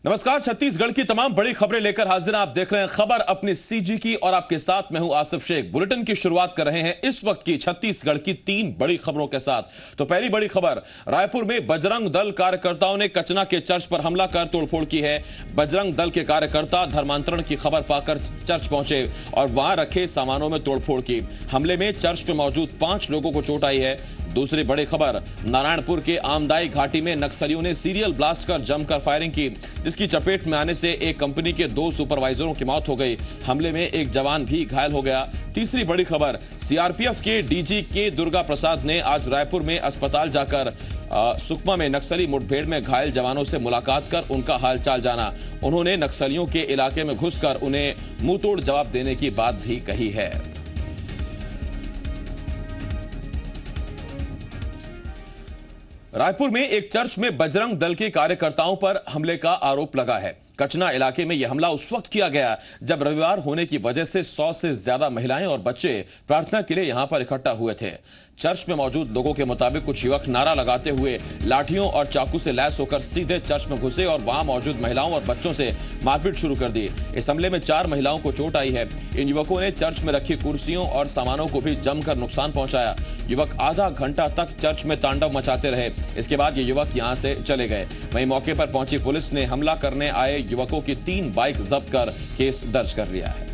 नमस्कार। छत्तीसगढ़ की तमाम बड़ी खबरें लेकर हाजिर हैं। आप देख रहे हैं खबर अपनी सीजी की और आपके साथ मैं हूं आसिफ शेख। बुलेटिन की शुरुआत कर रहे हैं इस वक्त की छत्तीसगढ़ की 3 बड़ी खबरों के साथ। तो पहली बड़ी खबर, रायपुर में बजरंग दल कार्यकर्ताओं ने कचना के चर्च पर हमला कर तोड़फोड़ की है। बजरंग दल के कार्यकर्ता धर्मांतरण की खबर पाकर चर्च पहुंचे और वहां रखे सामानों में तोड़फोड़ की। हमले में चर्च में मौजूद 5 लोगों को चोट आई है। दूसरी बड़ी खबर, नारायणपुर के आमदाई घाटी में नक्सलियों ने सीरियल ब्लास्ट कर जमकर फायरिंग की, जिसकी चपेट में आने से एक कंपनी के 2 सुपरवाइजरों की मौत हो गई। हमले में एक जवान भी घायल हो गया। तीसरी बड़ी खबर, सीआरपीएफ के डीजी के दुर्गा प्रसाद ने आज रायपुर में अस्पताल जाकर सुकमा में नक्सली मुठभेड़ में घायल जवानों से मुलाकात कर उनका हालचाल जाना। उन्होंने नक्सलियों के इलाके में घुसकर उन्हें मुंहतोड़ जवाब देने की बात भी कही है। रायपुर में एक चर्च में बजरंग दल के कार्यकर्ताओं पर हमले का आरोप लगा है। कचना इलाके में यह हमला उस वक्त किया गया जब रविवार होने की वजह से 100 से ज्यादा महिलाएं और बच्चे प्रार्थना के लिए यहां पर इकट्ठा हुए थे। चर्च में मौजूद लोगों के मुताबिक कुछ युवक नारा लगाते हुए लाठियों और चाकू से लैस होकर सीधे चर्च में घुसे और वहां मौजूद महिलाओं और बच्चों से मारपीट शुरू कर दी। इस हमले में 4 महिलाओं को चोट आई है। इन युवकों ने चर्च में रखी कुर्सियों और सामानों को भी जमकर नुकसान पहुंचाया। युवक आधा घंटा तक चर्च में तांडव मचाते रहे। इसके बाद ये युवक यहां से चले गए। वहीं मौके पर पहुंची पुलिस ने हमला करने आए युवकों की 3 बाइक जब्त कर केस दर्ज कर लिया है।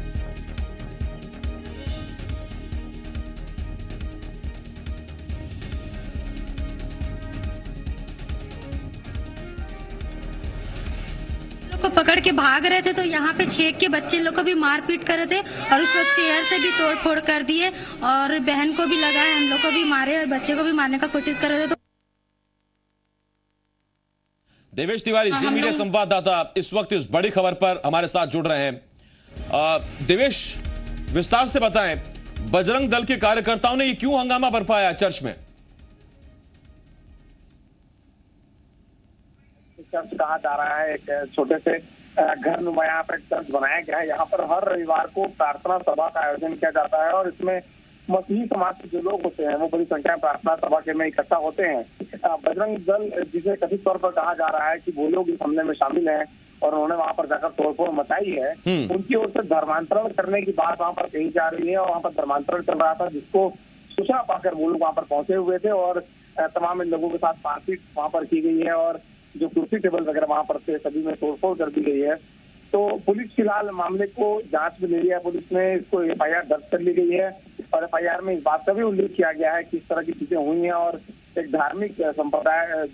को पकड़ के भाग रहे थे तो यहाँ पे 6 के बच्चे लोग को भी मारपीट कर रहे थे और उस वक्त चेयर से भी तोड़फोड़ कर दिए और बहन को भी लगाए, हम लोग को भी मारे और बच्चे को भी मारने का कोशिश कर रहे थे। देवेश तिवारी, जी मीडिया संवाददाता, इस वक्त इस बड़ी खबर पर हमारे साथ जुड़ रहे हैं। देवेश, विस्तार से बताएं, बजरंग दल के कार्यकर्ताओं ने ये क्यों हंगामा बरपाया चर्च में? चर्च कहा जा रहा है, एक छोटे से घर नुमा यहाँ पर चर्च बनाया गया है। यहाँ पर हर रविवार को प्रार्थना सभा का आयोजन किया जाता है और इसमें मसीही समाज के जो लोग होते हैं वो बड़ी संख्या में प्रार्थना सभा के में इकट्ठा होते हैं। बजरंग दल, जिसे कथित तौर पर कहा जा रहा है कि वो लोग इस हमले में शामिल हैं और उन्होंने वहां पर जाकर तोड़फोड़ मचाई है, उनकी ओर से धर्मांतरण करने की बात वहां पर कही जा रही है और वहां पर धर्मांतरण चल रहा था, जिसको सूचना पाकर वो लोग वहां पर पहुंचे हुए थे और तमाम लोगों के साथ मारपीट वहां पर की गई है और जो कुर्सी टेबल वगैरह वहां पर थे सभी में तोड़फोड़ कर दी गई है। तो पुलिस फिलहाल मामले को जांच में ले लिया है। पुलिस ने इसको एफआईआर दर्ज कर ली गई है और एफआईआर में इस बात का भी उल्लेख किया गया है कि इस तरह की चीजें हुई हैं और एक धार्मिक संप्रदाय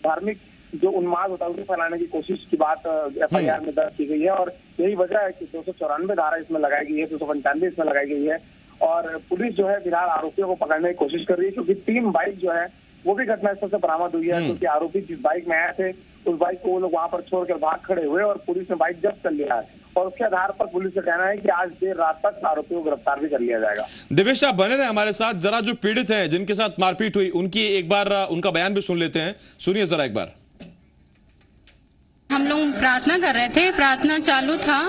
धार्मिक जो उन्माद होता है उसको फैलाने की कोशिश की बात एफआईआर में दर्ज की गई है और यही वजह है कि 294 धारा इसमें लगाई गई है, 295 इसमें लगाई गई है और पुलिस जो है फिलहाल आरोपियों को पकड़ने की कोशिश कर रही है, क्योंकि 3 बाइक जो है वो भी घटनास्थल से बरामद हुई है, क्योंकि आरोपी जिस बाइक में आए थे उस बाइक को वो लोग वहां पर छोड़कर भाग खड़े हुए और पुलिस ने बाइक जब्त कर लिया है और उसके आधार पर पुलिस का कहना है कि आज देर रात तक आरोपियों को गिरफ्तार भी कर लिया जाएगा। देवेश, आप बने रहे हमारे साथ। जरा जो पीड़ित हैं जिनके साथ मारपीट हुई उनकी एक बार उनका बयान भी सुन लेते हैं। सुनिए जरा एक बार। हम लोग प्रार्थना कर रहे थे, प्रार्थना चालू था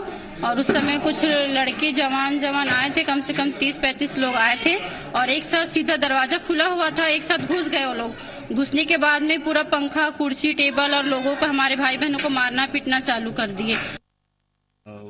और उस समय कुछ लड़के जवान आए थे, कम से कम 30-35 लोग आए थे और एक साथ सीधा दरवाजा खुला हुआ था, एक साथ घुस गए वो लोग। घुसने के बाद में पूरा पंखा, कुर्सी, टेबल और लोगों को, हमारे भाई बहनों को मारना पीटना चालू कर दिए।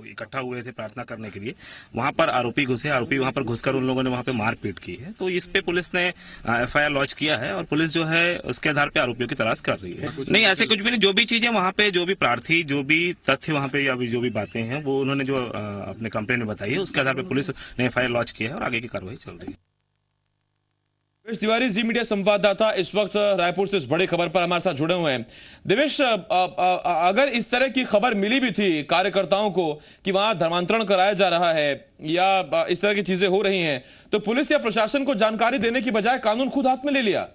इकट्ठा हुए थे प्रार्थना करने के लिए, वहां पर आरोपी घुसे, आरोपी वहां पर घुसकर उन लोगों ने वहां पे मारपीट की है। तो इस पे पुलिस ने एफआईआर लॉन्च किया है और पुलिस जो है उसके आधार पे आरोपियों की तलाश कर रही है। नहीं, ऐसे कुछ भी नहीं। जो भी चीजें वहां पे, जो भी प्रार्थी, जो भी तथ्य वहां पे या जो भी बातें हैं वो उन्होंने जो अपने कंप्लेंट में बताई है उसके आधार पर पुलिस ने एफआईआर लॉन्च किया है और आगे की कार्रवाई चल रही है। देवेश तिवारी, जी मीडिया संवाददाता, इस वक्त रायपुर से इस बड़ी खबर पर हमारे साथ जुड़े हुए हैं। देवेश, अगर इस तरह की खबर मिली भी थी कार्यकर्ताओं को कि वहां धर्मांतरण कराया जा रहा है या इस तरह की चीजें हो रही हैं, तो पुलिस या प्रशासन को जानकारी देने की बजाय कानून खुद हाथ में ले लिया?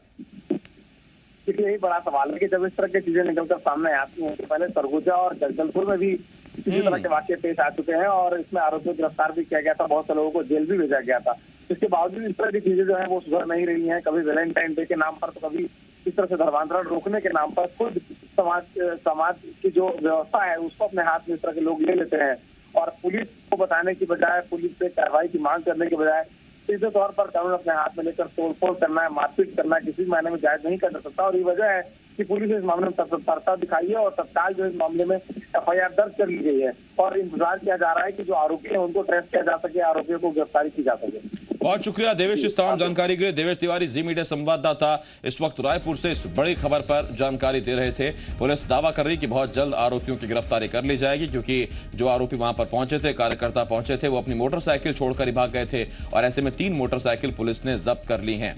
देखिए, यही बड़ा सवाल है कि जब इस तरह की चीजें निकलकर सामने आती हैं, तो पहले सरगुजा और जगदलपुर में भी इसी तरह के वाकये पेश आ चुके हैं और इसमें आरोपियों को गिरफ्तार भी किया गया था, बहुत से लोगों को जेल भी भेजा गया था। इसके बावजूद इस तरह की चीजें जो है वो सुधर नहीं रही हैं। कभी वैलेंटाइन डे के नाम पर, तो कभी इस तरह से धर्मांतरण रोकने के नाम पर खुद समाज की जो व्यवस्था है उसको अपने हाथ में इस तरह के लोग ले लेते हैं और पुलिस को बताने की बजाय, पुलिस से कार्रवाई की मांग करने के बजाय सीधे तौर पर कानून अपने हाथ में लेकर तोड़फोड़ करना है, मारपीट करना है, किसी मायने में जायज नहीं कर सकता। और ये वजह है कि पुलिस ने इस मामले में तत्परता दिखाई है और तत्काल जो इस मामले में FIR दर्ज कर ली गई है और इंतजार किया जा रहा है कि जो आरोपी है उनको ट्रेस किया जा सके, आरोपियों को गिरफ्तारी की जा सके। बहुत शुक्रिया देवेश इस तमाम जानकारी के लिए। देवेश तिवारी, जी मीडिया संवाददाता, इस वक्त रायपुर से इस बड़ी खबर पर जानकारी दे रहे थे। पुलिस दावा कर रही कि बहुत जल्द आरोपियों की गिरफ्तारी कर ली जाएगी, क्योंकि जो आरोपी वहां पर पहुंचे थे, कार्यकर्ता पहुंचे थे, वो अपनी मोटरसाइकिल छोड़कर ही भाग गए थे और ऐसे में 3 मोटरसाइकिल पुलिस ने जब्त कर ली हैं।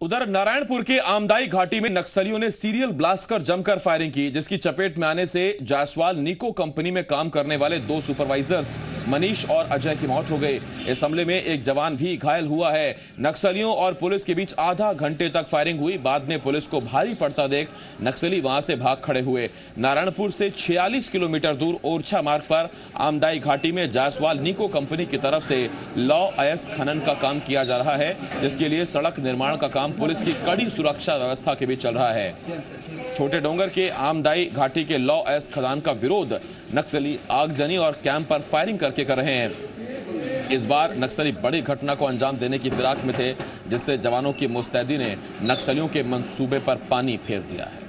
उधर नारायणपुर के आमदाई घाटी में नक्सलियों ने सीरियल ब्लास्ट कर जमकर फायरिंग की, जिसकी चपेट में आने से जायसवाल निको कंपनी में काम करने वाले 2 सुपरवाइजर्स मनीष और अजय की मौत हो गई। इस हमले में एक जवान भी घायल हुआ है। नक्सलियों और पुलिस के बीच आधा घंटे तक फायरिंग हुई। बाद में पुलिस को भारी पड़ता देख नक्सली वहां से भाग खड़े हुए। नारायणपुर से 46 किलोमीटर दूर ओरछा मार्ग पर आमदाई घाटी में जायसवाल निको कंपनी की तरफ से लौ अयस्क खनन का काम किया जा रहा है, जिसके लिए सड़क निर्माण का काम पुलिस की कड़ी सुरक्षा व्यवस्था के बीच चल रहा है। छोटे डोंगर के आमदाई घाटी के लौ अयस्क खदान का विरोध नक्सली आगजनी और कैंप पर फायरिंग करके कर रहे हैं। इस बार नक्सली बड़ी घटना को अंजाम देने की फिराक में थे, जिससे जवानों की मुस्तैदी ने नक्सलियों के मंसूबे पर पानी फेर दिया है।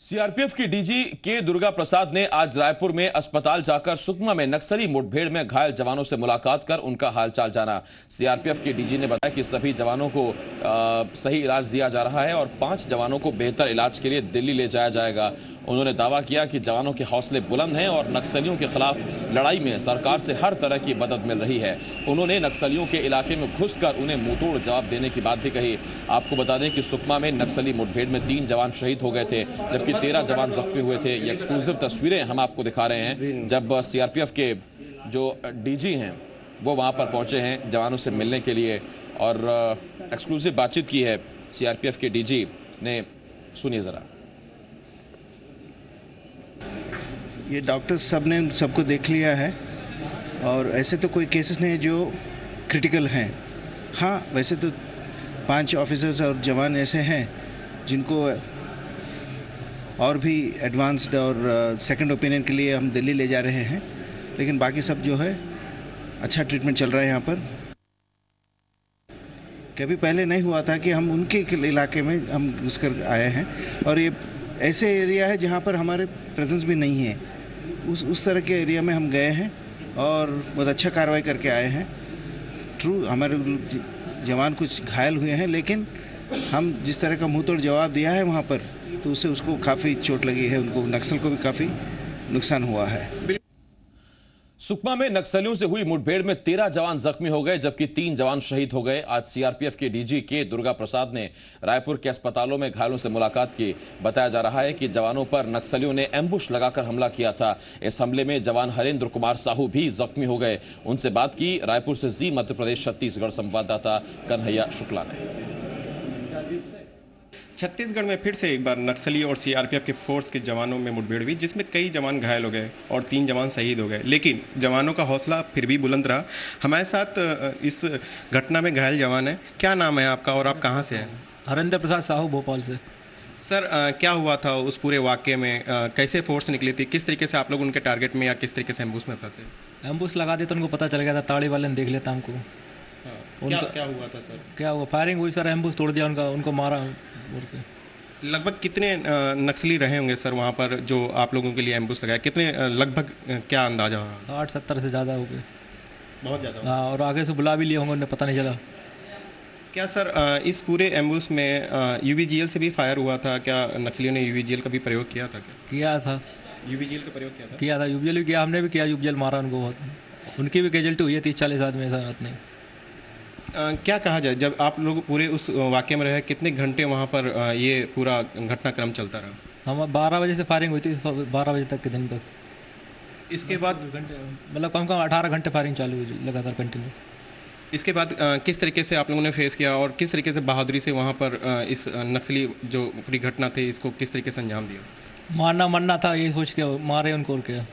सीआरपीएफ की डीजी के दुर्गा प्रसाद ने आज रायपुर में अस्पताल जाकर सुकमा में नक्सली मुठभेड़ में घायल जवानों से मुलाकात कर उनका हालचाल जाना। सीआरपीएफ की डीजी ने बताया कि सभी जवानों को सही इलाज दिया जा रहा है और 5 जवानों को बेहतर इलाज के लिए दिल्ली ले जाया जाएगा। उन्होंने दावा किया कि जवानों के हौसले बुलंद हैं और नक्सलियों के खिलाफ लड़ाई में सरकार से हर तरह की मदद मिल रही है। उन्होंने नक्सलियों के इलाके में घुसकर उन्हें मुंहतोड़ जवाब देने की बात भी कही। आपको बता दें कि सुकमा में नक्सली मुठभेड़ में 3 जवान शहीद हो गए थे, जबकि 13 जवान जख्मी हुए थे। ये एक्सक्लूसिव तस्वीरें हम आपको दिखा रहे हैं जब सीआरपीएफ के जो डीजी हैं वो वहाँ पर पहुँचे हैं जवानों से मिलने के लिए और एक्सक्लूसिव बातचीत की है सीआरपीएफ के डीजी ने। सुनिए ज़रा। ये डॉक्टर्स सब ने सबको देख लिया है और ऐसे तो कोई केसेस नहीं जो क्रिटिकल हैं। हाँ, वैसे तो 5 ऑफिसर्स और जवान ऐसे हैं जिनको और भी एडवांस्ड और सेकंड ओपिनियन के लिए हम दिल्ली ले जा रहे हैं, लेकिन बाकी सब जो है अच्छा ट्रीटमेंट चल रहा है यहाँ पर। कभी पहले नहीं हुआ था कि हम उनके इलाके में हम घुसकर आए हैं और ये ऐसे एरिया है जहाँ पर हमारे प्रेजेंस भी नहीं है, उस तरह के एरिया में हम गए हैं और बहुत अच्छा कार्रवाई करके आए हैं। ट्रू, हमारे जवान कुछ घायल हुए हैं, लेकिन हम जिस तरह का मुंहतोड़ जवाब दिया है वहाँ पर, तो उससे उसको काफ़ी चोट लगी है, उनको नक्सल को भी काफ़ी नुकसान हुआ है। सुकमा में नक्सलियों से हुई मुठभेड़ में 13 जवान जख्मी हो गए, जबकि 3 जवान शहीद हो गए। आज सीआरपीएफ के डीजी के दुर्गा प्रसाद ने रायपुर के अस्पतालों में घायलों से मुलाकात की। बताया जा रहा है कि जवानों पर नक्सलियों ने एम्बुश लगाकर हमला किया था। इस हमले में जवान हरेंद्र कुमार साहू भी जख्मी हो गए। उनसे बात की रायपुर से जी मध्य प्रदेश छत्तीसगढ़ संवाददाता कन्हैया शुक्ला ने। छत्तीसगढ़ में फिर से एक बार नक्सली और सीआरपीएफ के फोर्स के जवानों में मुठभेड़ हुई, जिसमें कई जवान घायल हो गए और 3 जवान शहीद हो गए, लेकिन जवानों का हौसला फिर भी बुलंद रहा। हमारे साथ इस घटना में घायल जवान है। क्या नाम है आपका और आप कहाँ से हैं? हरेंद्र प्रसाद साहू, भोपाल से। सर, क्या हुआ था उस पूरे वाक़े में? कैसे फोर्स निकली थी? किस तरीके से आप लोग उनके टारगेट में या किस तरीके से एम्बुश में फंसे? एम्बुश लगा दिया तो उनको पता चल गया था, ताड़ी वाले ने देख लिया था हमको। क्या हुआ था सर? क्या हुआ, फायरिंग हुई सर, एम्बुश तोड़ दिया उनको मारा। लगभग कितने नक्सली रहे होंगे सर वहाँ पर जो आप लोगों के लिए एम्बुश लगाया? कितने लगभग क्या अंदाजा हो रहा? 60-70 से ज़्यादा हो गए। बहुत ज़्यादा। हाँ, और आगे से बुला भी लिए होंगे, उन्हें पता नहीं चला। क्या सर इस पूरे एम्बुश में यूवीजीएल से भी फायर हुआ था? क्या नक्सलियों ने यूवीजीएल का भी प्रयोग किया था? किया था, यूवीजीएल का प्रयोग किया था। यूवीजीएल भी किया, हमने भी किया। यूवीजीएल मारा उनको बहुत, उनकी भी कैजुअल्टी हुई है 30-40 आदमी साथ में। क्या कहा जाए, जब आप लोग पूरे उस वाक़े में रहे, कितने घंटे वहाँ पर ये पूरा घटनाक्रम चलता रहा? हम 12 बजे से फायरिंग हुई थी 12 बजे तक के दिन तक। इसके बाद मतलब कम 18 घंटे फायरिंग चालू हुई लगातार कंटिन्यू। इसके बाद किस तरीके से आप लोगों ने फेस किया और किस तरीके से बहादुरी से वहाँ पर इस नक्सली जो पूरी घटना थी इसको किस तरीके से अंजाम दिया? मारना मरना था ये सोच के मारे उनको, और क्या।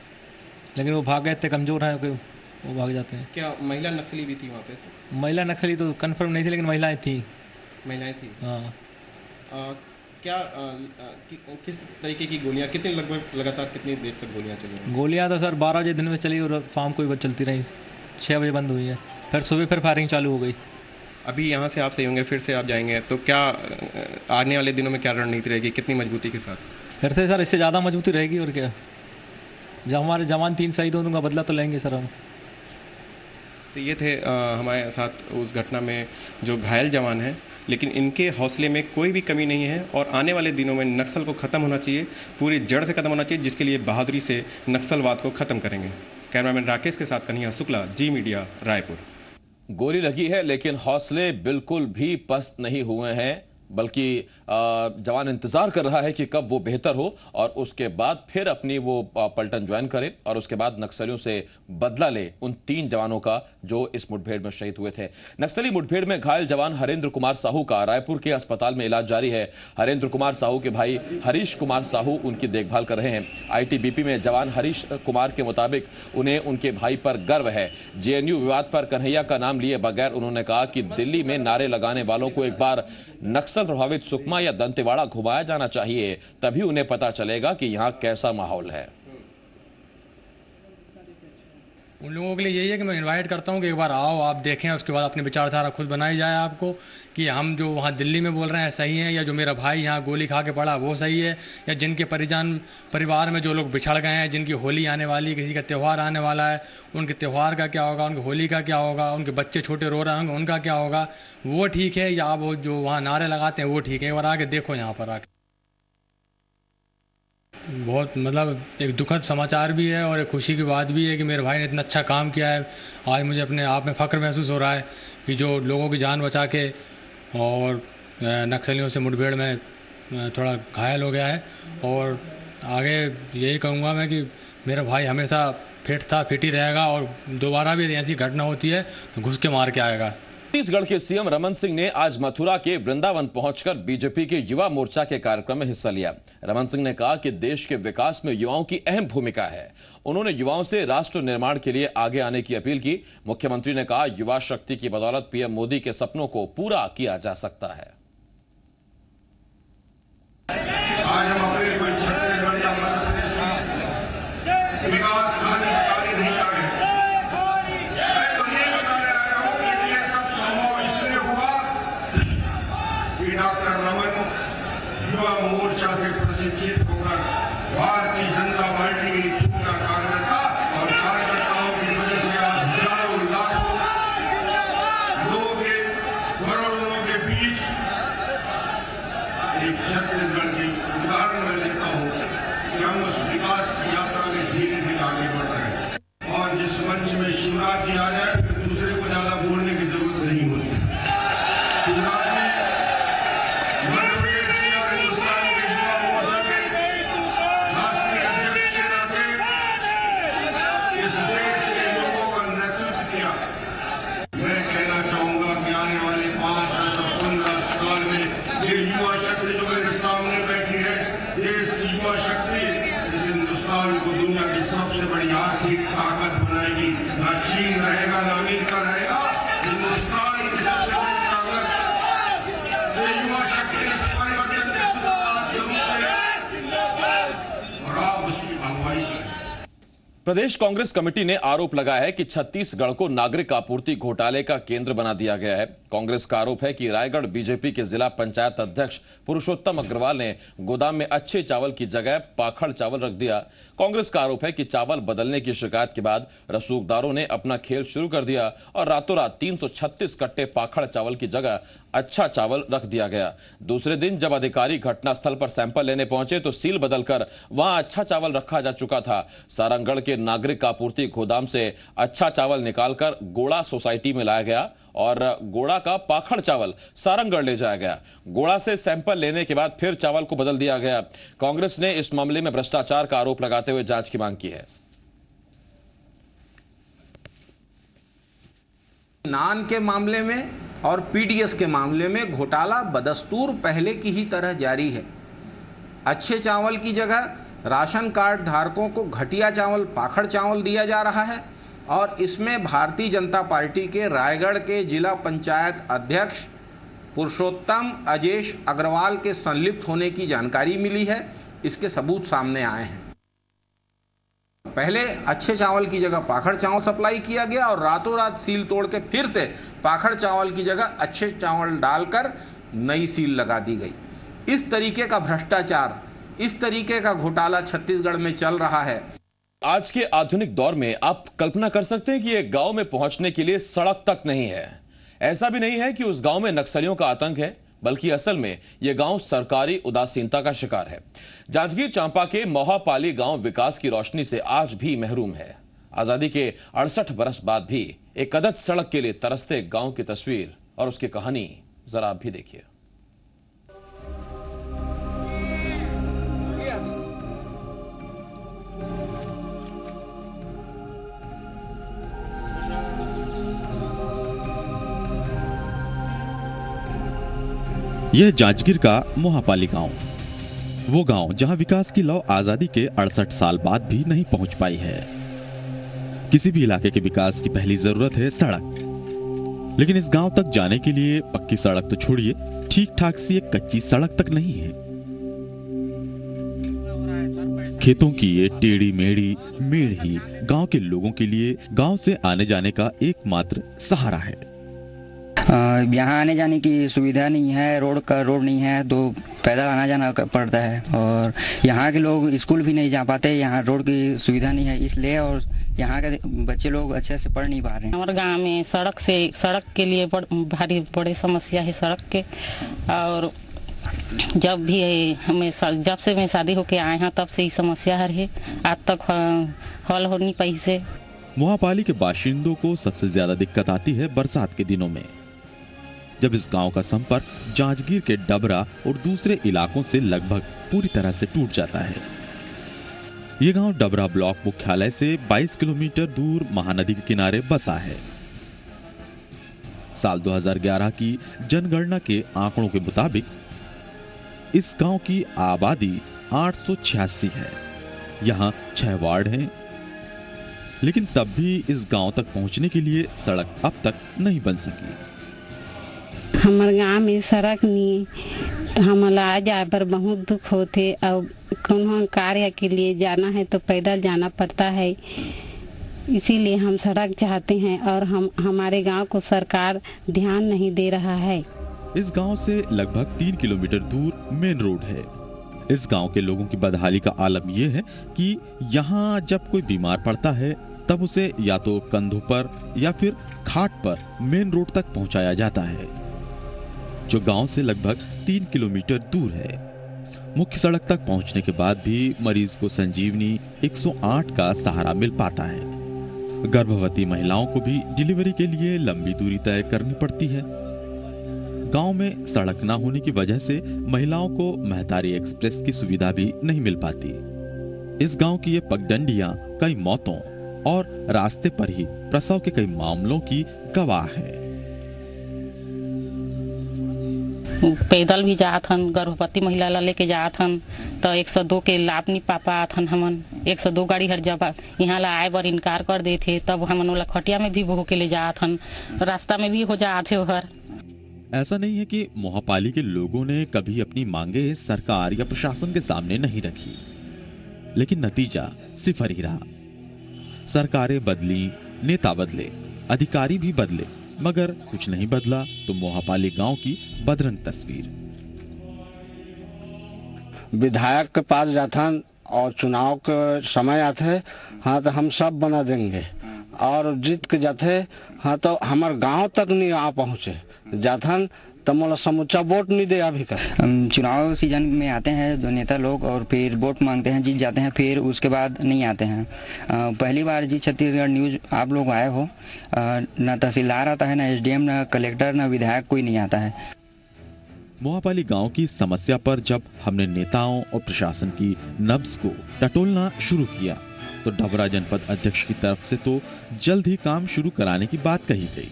लेकिन वो भाग गए, इतने कमज़ोर हैं कि वो भाग जाते हैं। क्या महिला नक्सली भी थी वहाँ पे? महिला नक्सली तो कंफर्म नहीं थी, लेकिन महिलाएं थी। महिलाएं थी। हाँ। क्या किस तरीके की गोलियां, कितने लगभग लगातार कितनी देर तक गोलियां चली रही? गोलियाँ तो सर 12 बजे दिन में चली और शाम को भी चलती रही, 6 बजे बंद हुई है, फिर सुबह फिर फायरिंग चालू हो गई। अभी यहाँ से आप सही होंगे, फिर से आप जाएंगे, तो क्या आने वाले दिनों में क्या रणनीति रहेगी, कितनी मजबूती के साथ? फिर से सर इससे ज़्यादा मजबूती रहेगी और क्या, जब हमारे जवान 3 शहीद होने का बदला तो लेंगे सर हम। तो ये थे हमारे साथ उस घटना में जो घायल जवान हैं, लेकिन इनके हौसले में कोई भी कमी नहीं है और आने वाले दिनों में नक्सल को ख़त्म होना चाहिए, पूरी जड़ से ख़त्म होना चाहिए, जिसके लिए बहादुरी से नक्सलवाद को ख़त्म करेंगे। कैमरामैन राकेश के साथ कन्हैया शुक्ला, जी मीडिया, रायपुर। गोली लगी है लेकिन हौसले बिल्कुल भी पस्त नहीं हुए हैं, बल्कि जवान इंतजार कर रहा है कि कब वो बेहतर हो और उसके बाद फिर अपनी वो पलटन ज्वाइन करे और उसके बाद नक्सलियों से बदला ले उन 3 जवानों का जो इस मुठभेड़ में शहीद हुए थे। नक्सली मुठभेड़ में घायल जवान हरेंद्र कुमार साहू का रायपुर के अस्पताल में इलाज जारी है। हरेंद्र कुमार साहू के भाई हरीश कुमार साहू उनकी देखभाल कर रहे हैं। आईटीबीपी में जवान हरीश कुमार के मुताबिक उन्हें उनके भाई पर गर्व है। जेएनयू विवाद पर कन्हैया का नाम लिए बगैर उन्होंने कहा कि दिल्ली में नारे लगाने वालों को एक बार नक्सल प्रभावित सुकमा या दंतेवाड़ा घुमाया जाना चाहिए, तभी उन्हें पता चलेगा कि यहां कैसा माहौल है। उन लोगों के लिए यही है कि मैं इनवाइट करता हूं कि एक बार आओ, आप देखें, उसके बाद अपनी विचारधारा खुद बनाई जाए आपको कि हम जो वहाँ दिल्ली में बोल रहे हैं सही है, या जो मेरा भाई यहाँ गोली खा के पड़ा वो सही है, या जिनके परिवार में जो लोग बिछड़ गए हैं, जिनकी होली आने वाली, किसी का त्यौहार आने वाला है, उनके त्यौहार का क्या होगा, उनकी होली का क्या होगा, उनके बच्चे छोटे रो रहे होंगे उनका क्या होगा, वो ठीक है, या वो जो वहाँ नारे लगाते हैं वो ठीक है। एक बार आके देखो यहाँ पर आके। बहुत मतलब एक दुखद समाचार भी है और एक खुशी की बात भी है कि मेरे भाई ने इतना अच्छा काम किया है। आज मुझे अपने आप में फ़ख्र महसूस हो रहा है कि जो लोगों की जान बचा के और नक्सलियों से मुठभेड़ में थोड़ा घायल हो गया है। और आगे यही कहूँगा मैं कि मेरा भाई हमेशा फिट ही रहेगा और दोबारा भी ऐसी घटना होती है तो घुस के मार के आएगा। छत्तीसगढ़ के सीएम रमन सिंह ने आज मथुरा के वृंदावन पहुंचकर बीजेपी के युवा मोर्चा के कार्यक्रम में हिस्सा लिया। रमन सिंह ने कहा कि देश के विकास में युवाओं की अहम भूमिका है। उन्होंने युवाओं से राष्ट्र निर्माण के लिए आगे आने की अपील की। मुख्यमंत्री ने कहा, युवा शक्ति की बदौलत पीएम मोदी के सपनों को पूरा किया जा सकता है। आज हम अपने कोई छत्तीसगढ़ या मध्य प्रदेश में विकास खाने बताने नहीं आ रहे। मैं तो ये बताने आया हूं कि ये सब संभव इसलिए हुआ कि डॉक्टर रमन युवा मोर्चा से प्रशिक्षित होकर भारतीय जनता पार्टी के इच्छुक कार्यकर्ता और कार्यकर्ताओं की वजह से आज हजारों लाखों लोगों के, करोड़ों लोगों के बीच एक छत्तीसगढ़ की उदाहरण मैं देता हूँ कि हम उस विकास की यात्रा में धीरे धीरे आगे बढ़ रहे हैं। और जिस मंच में शिवराज जी आ जाए फिर दूसरे को ज्यादा बोलने की जरूरत नहीं होती। शिवराज जी मध्य प्रदेश के और हिंदुस्तान के युवा मोर्चा के राष्ट्रीय अध्यक्ष के नाते इस देश के लोगों का नेतृत्व किया। मैं कहना चाहूंगा कि आने वाले 5, 10 और 15 साल में ये युवा शक्ति जो मेरे सामने बैठी है, देश की युवा शक्ति इस हिंदुस्तान को दुनिया की सबसे बड़ी आर्थिक ताकत बनाएगी। ना चीन रहेगा, ना अमेरिका रहेगा, हिंदुस्तान की सबसे बड़ी ताकत ये युवा शक्ति इस परिवर्तन के शुरुआत के रूप में, और आप उसकी अगुवाई करें। प्रदेश कांग्रेस कमेटी ने आरोप लगाया है कि छत्तीसगढ़ को नागरिक आपूर्ति घोटाले का केंद्र बना दिया गया है। कांग्रेस का आरोप है कि रायगढ़ बीजेपी के जिला पंचायत अध्यक्ष पुरुषोत्तम अग्रवाल ने गोदाम में अच्छे चावल की जगह पाखड़ चावल रख दिया। कांग्रेस का आरोप है कि चावल बदलने की शिकायत के बाद रसूखदारों ने अपना खेल शुरू कर दिया और रातों रात 336 कट्टे पाखड़ चावल की जगह अच्छा चावल रख दिया गया। दूसरे दिन जब अधिकारी घटनास्थल पर सैंपल लेने पहुंचे तो सील बदलकर वहां अच्छा चावल रखा जा चुका था। सारंगढ़ के नागरिक आपूर्ति गोदाम से अच्छा चावल निकालकर गोड़ा सोसाइटी में लाया गया और गोड़ा का पाखड़ चावल सारंगढ़ ले जाया गया। गोड़ा से सैंपल लेने के बाद फिर चावल को बदल दिया गया। कांग्रेस ने इस मामले में भ्रष्टाचार का आरोप लगाते हुए जांच की मांग की है। नान के मामले में और पीडीएस के मामले में घोटाला बदस्तूर पहले की ही तरह जारी है। अच्छे चावल की जगह राशन कार्ड धारकों को घटिया चावल पाखड़ चावल दिया जा रहा है और इसमें भारतीय जनता पार्टी के रायगढ़ के जिला पंचायत अध्यक्ष पुरुषोत्तम अजेश अग्रवाल के संलिप्त होने की जानकारी मिली है। इसके सबूत सामने आए हैं। पहले अच्छे चावल की जगह पाखड़ चावल सप्लाई किया गया और रातों रात सील तोड़ के फिर से पाखड़ चावल की जगह अच्छे चावल डालकर नई सील लगा दी गई। इस तरीके का भ्रष्टाचार, इस तरीके का घोटाला छत्तीसगढ़ में चल रहा है। आज के आधुनिक दौर में आप कल्पना कर सकते हैं कि एक गांव में पहुंचने के लिए सड़क तक नहीं है। ऐसा भी नहीं है कि उस गांव में नक्सलियों का आतंक है, बल्कि असल में यह गांव सरकारी उदासीनता का शिकार है। जांजगीर चांपा के मोहापाली गांव विकास की रोशनी से आज भी महरूम है। आजादी के 68 बरस बाद भी एक अदद सड़क के लिए तरसते गांव की तस्वीर और उसकी कहानी जरा आप भी देखिए। यह जांजगीर का मोहापाली गांव, वो गांव जहां विकास की लौ आजादी के 68 साल बाद भी नहीं पहुंच पाई है। किसी भी इलाके के विकास की पहली जरूरत है सड़क, लेकिन इस गांव तक जाने के लिए पक्की सड़क तो छोड़िए, ठीक ठाक सी एक कच्ची सड़क तक नहीं है। खेतों की ये टेढ़ी मेढ़ी मेढ़ ही गांव के लोगों के लिए गांव से आने जाने का एकमात्र सहारा है। यहाँ आने जाने की सुविधा नहीं है, रोड नहीं है, तो पैदल आना जाना पड़ता है। और यहाँ के लोग स्कूल भी नहीं जा पाते, यहाँ रोड की सुविधा नहीं है इसलिए, और यहाँ के बच्चे लोग अच्छे से पढ़ नहीं पा रहे हैं। हमारे गांव में सड़क के लिए भारी बड़ी समस्या है सड़क के। और जब से मैं शादी होके आए हैं तब से ही समस्या है, आज तक हल हो नहीं पाई से। मोहापाली के बाशिंदों को सबसे ज्यादा दिक्कत आती है बरसात के दिनों में, जब इस गांव का संपर्क जांजगीर के डबरा और दूसरे इलाकों से लगभग पूरी तरह से टूट जाता है। यह गांव डबरा ब्लॉक मुख्यालय से 22 किलोमीटर दूर महानदी के किनारे बसा है। साल 2011 की जनगणना के आंकड़ों के मुताबिक इस गांव की आबादी 886 है। यहां 6 वार्ड हैं, लेकिन तब भी इस गांव तक पहुंचने के लिए सड़क अब तक नहीं बन सकी। हमारे गांव में सड़क नहीं, हमारा आ जाए पर बहुत दुख होते। और कौन कार्य के लिए जाना है तो पैदल जाना पड़ता है, इसीलिए हम सड़क चाहते हैं और हमारे गांव को सरकार ध्यान नहीं दे रहा है। इस गांव से लगभग 3 किलोमीटर दूर मेन रोड है। इस गांव के लोगों की बदहाली का आलम यह है कि यहाँ जब कोई बीमार पड़ता है तब उसे या तो कंधों पर या फिर खाट पर मेन रोड तक पहुंचाया जाता है, जो गांव से लगभग 3 किलोमीटर दूर है। मुख्य सड़क तक पहुंचने के बाद भी मरीज को संजीवनी 108 का सहारा मिल पाता है। गर्भवती महिलाओं को भी डिलीवरी के लिए लंबी दूरी तय करनी पड़ती है। गांव में सड़क न होने की वजह से महिलाओं को महतारी एक्सप्रेस की सुविधा भी नहीं मिल पाती। इस गांव की ये पगडंडियां कई मौतों और रास्ते पर ही प्रसव के कई मामलों की गवाह है। पैदल भी जात हन, गर्भवती महिला ला लेके जात हन तो 102 के लाभ नहीं पा पात हन। हमन 102 गाड़ी हर जब यहाँ ला आए बर इनकार कर देते, तब हमन ओला खटिया में भी बहो के ले जात हन, रास्ता में भी हो जाते हर। ऐसा नहीं है कि मोहापाली के लोगों ने कभी अपनी मांगे सरकार या प्रशासन के सामने नहीं रखी, लेकिन नतीजा सिफर ही रहा। सरकारें बदली, नेता बदले, अधिकारी भी बदले, मगर कुछ नहीं बदला तो मोहापाली गांव की बदरंग तस्वीर। विधायक के पास जाता और चुनाव के समय आते हैं, हाँ तो हम सब बना देंगे, और जीत के जाते हाँ तो हमारे गांव तक नहीं आ पहुँचे, जाथन तो मोला समूचा वोट नहीं दे अभी का। चुनाव सीजन में आते हैं जो नेता लोग और फिर वोट मांगते हैं, जीत जाते हैं, फिर उसके बाद नहीं आते हैं। पहली बार जी छत्तीसगढ़ न्यूज़ आप लोग आए हो, ना तहसीलदार आता है, ना एसडीएम, ना कलेक्टर, ना विधायक, कोई नहीं आता है। मोहापाली गांव की समस्या पर जब हमने नेताओं और प्रशासन की नब्ज को टटोलना शुरू किया तो डबरा जनपद अध्यक्ष की तरफ से तो जल्द ही काम शुरू कराने की बात कही गई।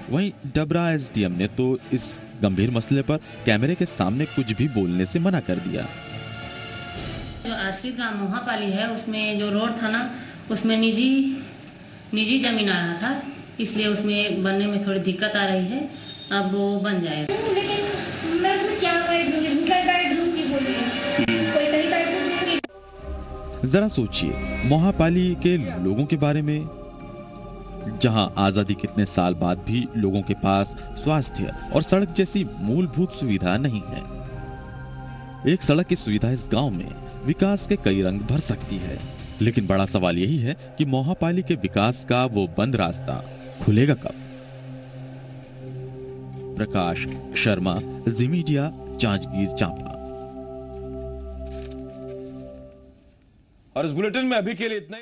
वहीं डबरा एसडीएम ने तो इस गंभीर मसले पर कैमरे के सामने कुछ भी बोलने से मना कर दिया। जो आश्रित गांव मोहापाली है उसमें जो रोड था ना, उसमें निजी जमीन आ रहा था, इसलिए उसमें बनने में थोड़ी दिक्कत आ रही है। अब वो बन जाएगा। जरा सोचिए मोहापाली के लोगों के बारे में, जहां आजादी कितने साल बाद भी लोगों के पास स्वास्थ्य और सड़क जैसी मूलभूत सुविधा नहीं है। एक सड़क की सुविधा इस गांव में विकास के कई रंग भर सकती है, लेकिन बड़ा सवाल यही है कि मोहापाली के विकास का वो बंद रास्ता खुलेगा कब। प्रकाश शर्मा, जी मीडिया, जांजगीर चांपा। और इस बुलेटिन में अभी के लिए इतना ही।